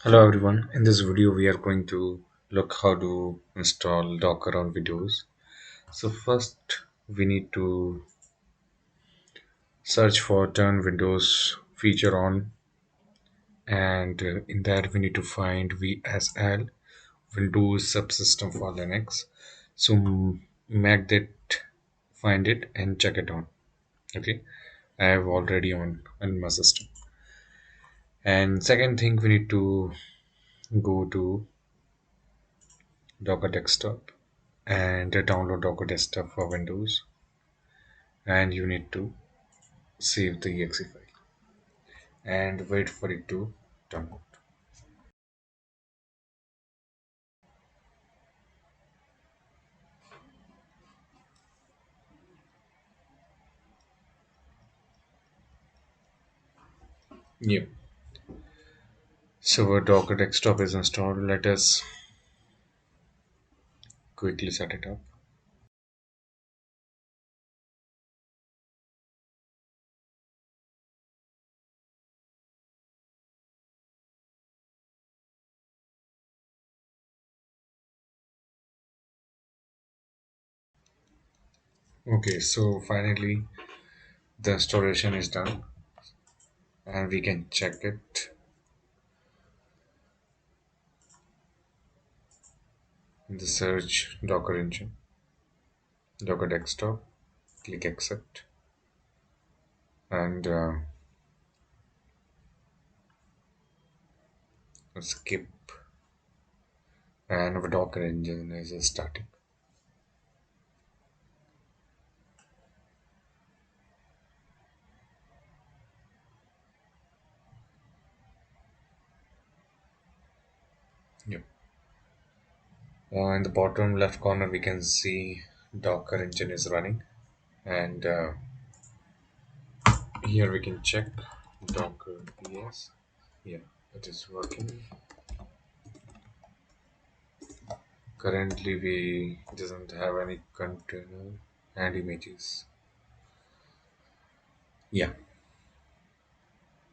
Hello everyone. In this video we are going to look how to install Docker on Windows. So first we need to search for turn Windows feature on, and in that we need to find WSL, Windows subsystem for Linux. So make that, find it and check it on. Okay, I have already on in my system. And second thing, we need to go to Docker desktop and download Docker desktop for Windows, and you need to save the exe file and wait for it to download. Yep. So our Docker desktop is installed. Let us quickly set it up. Okay, so finally the installation is done and we can check it in the search Docker engine, Docker desktop, click accept, and skip, and our Docker engine is starting. Yep. In the bottom left corner we can see Docker engine is running, and here we can check Docker. Yes, yeah, it is working. Currently, we doesn't have any container and images. Yeah,